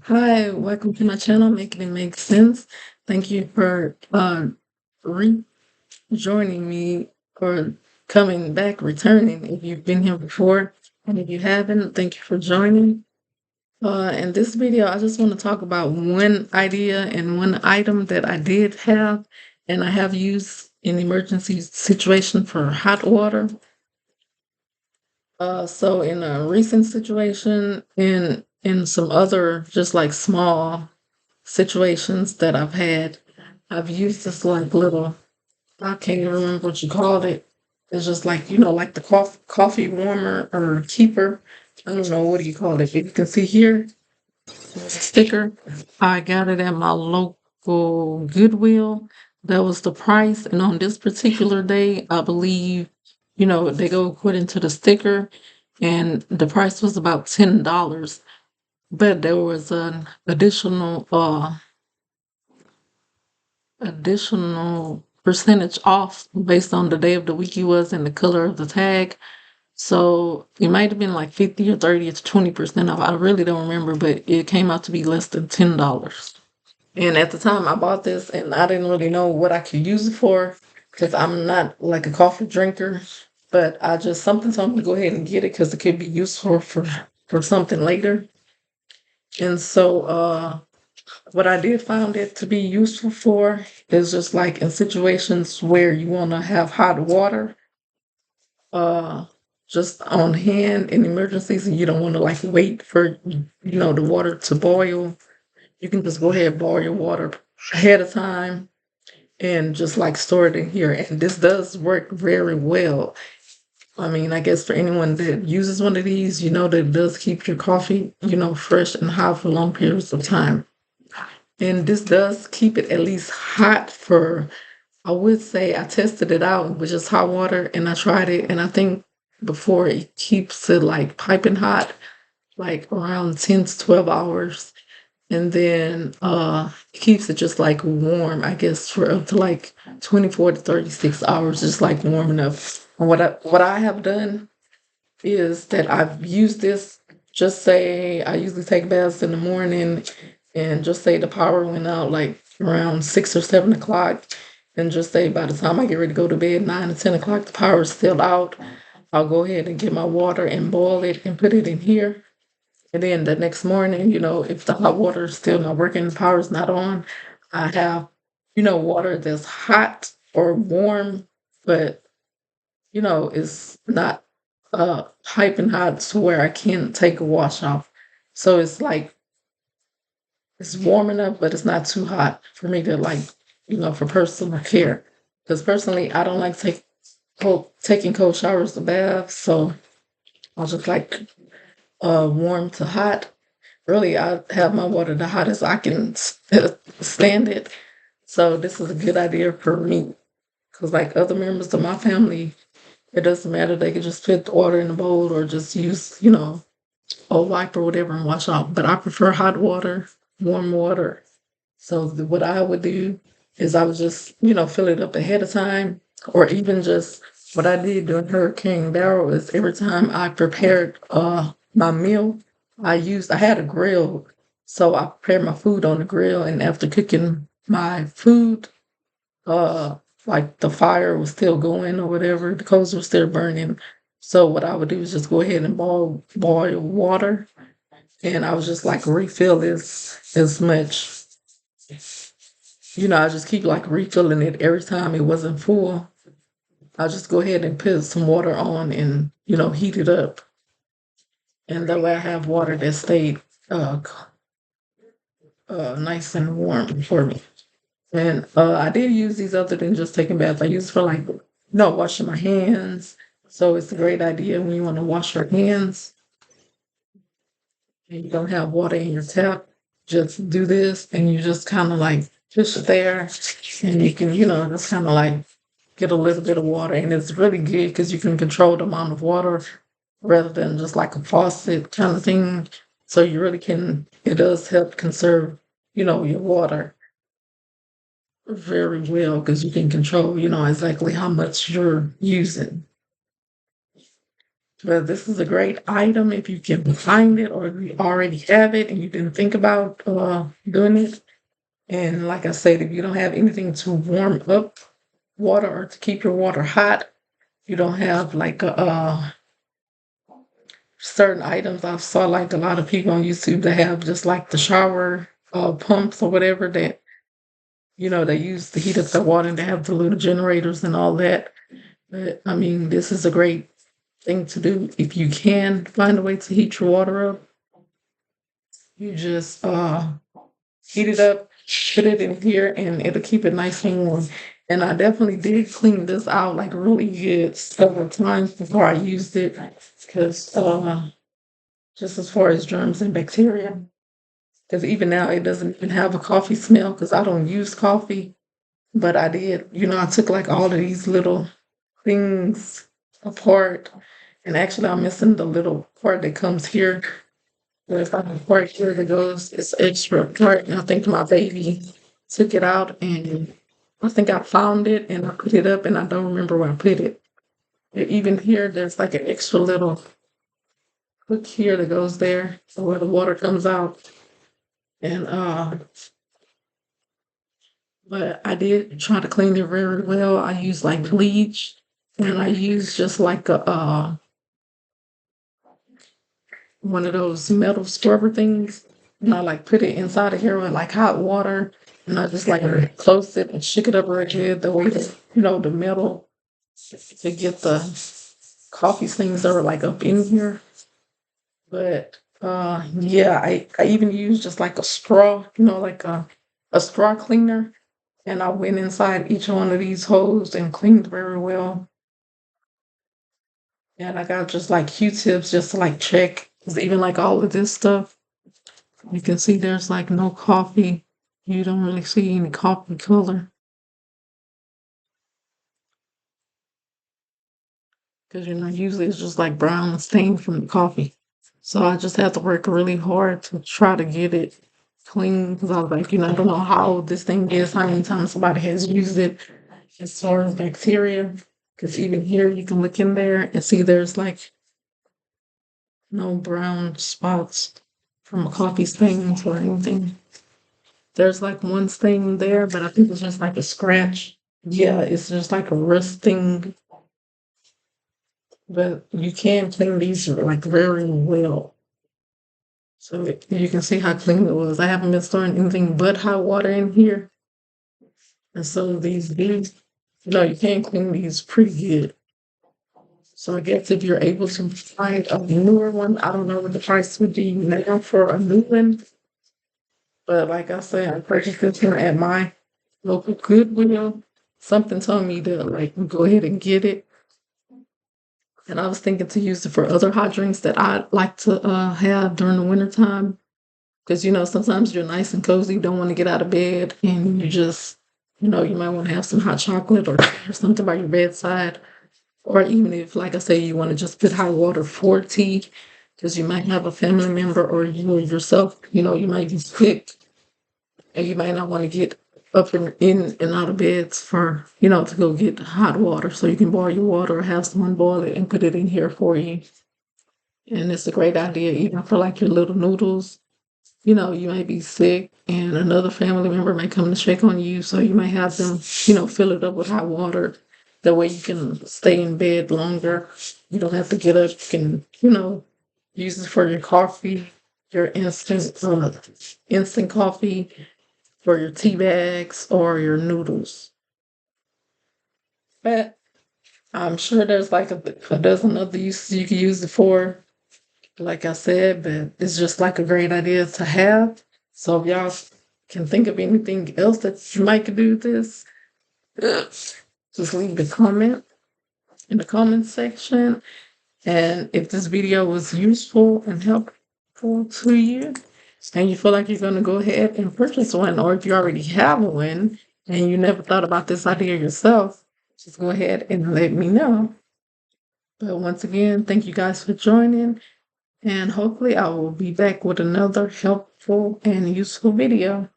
Hi, welcome to my channel, Making It Make Sense. Thank you for rejoining me or coming back, returning if you've been here before. And if you haven't, thank you for joining. In this video, I just want to talk about one idea and one item that I did have and I have used in emergency situation for hot water. So in a recent situation, in some other just like small situations that I've had, I've used this like little, I can't even remember what you called it. It's just like, like the coffee warmer or keeper. I don't know, what do you call it? If you can see here, there's a sticker. I got it at my local Goodwill. That was the price. And on this particular day, I believe, they go according to the sticker. And the price was about $10. But there was an additional percentage off based on the day of the week it was and the color of the tag. So it might have been like 50 or 30 or 20% off. I really don't remember, but it came out to be less than $10. And at the time I bought this and I didn't really know what I could use it for because I'm not like a coffee drinker. But I just something told me to go ahead and get it because it could be useful for something later. And so what I did found it to be useful for is just like in situations where you want to have hot water, uh, just on hand in emergencies, and you don't want to like wait for the water to boil. You can just go ahead and boil your water ahead of time and just like store it in here. And this does work very well. I mean, I guess for anyone that uses one of these, that it does keep your coffee, fresh and hot for long periods of time. And this does keep it at least hot for, I would say I tested it out with just hot water and I tried it. And I think before it keeps it like piping hot, like around 10 to 12 hours. And then it keeps it just like warm, I guess, for up to like 24 to 36 hours, just like warm enough. And what I have done is that I've used this, just say I usually take baths in the morning and just say the power went out like around 6 or 7 o'clock. And just say by the time I get ready to go to bed, 9 or 10 o'clock, the power is still out. I'll go ahead and get my water and boil it and put it in here. And then the next morning, if the hot water is still not working, the power is not on, I have, water that's hot or warm, but it's not piping hot to where I can't take a wash off. So it's like it's warm enough, but it's not too hot for me to like, for personal care. Because personally, I don't like taking cold showers or baths, so I'll just like warm to hot. Really, I have my water the hottest I can stand it. So this is a good idea for me. Because like other members of my family, it doesn't matter. They can just put the water in the bowl or just use, a wipe or whatever and wash off. But I prefer hot water, warm water. So what I would do is I would just, fill it up ahead of time, or even just what I did during Hurricane Barrel is every time I prepared my meal, I had a grill, so I prepared my food on the grill, and after cooking my food, uh like the fire was still going or whatever, the coals were still burning. So what I would do is just go ahead and boil water, and I would just like refill this as much. I just keep like refilling it every time it wasn't full. I'll just go ahead and put some water on and heat it up, and that way I have water that stayed nice and warm for me. And I did use these other than just taking baths. I use for like, washing my hands. So it's a great idea when you want to wash your hands and you don't have water in your tap. Just do this and you just kind of like push it there and you can, just kind of like get a little bit of water. And it's really good because you can control the amount of water rather than just like a faucet kind of thing. So you really can, it does help conserve, your water very well because you can control, exactly how much you're using. But this is a great item if you can find it or if you already have it and you didn't think about doing it. And like I said, if you don't have anything to warm up water or to keep your water hot, you don't have like certain items. I saw like a lot of people on YouTube that have just like the shower pumps or whatever that they use to heat up the water and they have the little generators and all that. But I mean, this is a great thing to do if you can find a way to heat your water up. You just heat it up, put it in here, and it'll keep it nice and warm. And I definitely did clean this out like really good several times before I used it, because just as far as germs and bacteria, because even now it doesn't even have a coffee smell because I don't use coffee. But I did, I took like all of these little things apart, and actually I'm missing the little part that comes here. There's like a part here that goes, it's extra part, and I think my baby took it out, and I think I found it and I put it up, and I don't remember where I put it. And even here, there's like an extra little hook here that goes there, so where the water comes out. And but I did try to clean it very well. I used like bleach, and I used just like a one of those metal scrubber things, and I like put it inside of here with like hot water, and I just like close it and shook it up real good the way that, the metal to get the coffee stains that are like up in here. But yeah, I even used just like a straw, like a straw cleaner, and I went inside each one of these holes and cleaned very well. And I got just like Q-tips just to like check 'cause even like all of this stuff. You can see there's like no coffee. You don't really see any coffee color because usually it's just like brown stain from the coffee. So I just had to work really hard to try to get it clean because I was like, I don't know how old this thing is, how many times somebody has used it as far as bacteria. Because even here you can look in there and see there's like no brown spots from a coffee stains or anything. There's like one stain there, but I think it's just like a scratch. Yeah, it's just like a rusting, but you can clean these like very well. So you can see how clean it was. I haven't been storing anything but hot water in here. And so these, you can clean these pretty good. So I guess if you're able to find a newer one, I don't know what the price would be now for a new one. But like I said, I purchased this one at my local Goodwill. Something told me to like go ahead and get it. And I was thinking to use it for other hot drinks that I like to have during the wintertime. Because, sometimes you're nice and cozy, don't want to get out of bed, and you just, you might want to have some hot chocolate or something by your bedside. Or even if, like I say, you want to just put hot water for tea, because you might have a family member or you yourself, you might be sick and you might not want to get up and in and out of beds for, to go get hot water. So you can boil your water or have someone boil it and put it in here for you. And it's a great idea, even for like your little noodles. You might be sick and another family member may come to check on you. So you might have them, fill it up with hot water. That way you can stay in bed longer. You don't have to get up. You can, use it for your coffee, your instant coffee, for your tea bags or your noodles. But I'm sure there's like a dozen other uses you can use it for, like I said, but it's just like a great idea to have. So if y'all can think of anything else that you might could do with this, just leave a comment in the comment section. And if this video was useful and helpful to you, and you feel like you're going to go ahead and purchase one, or if you already have one and you never thought about this idea yourself, just go ahead and let me know. But once again, thank you guys for joining, and hopefully I will be back with another helpful and useful video.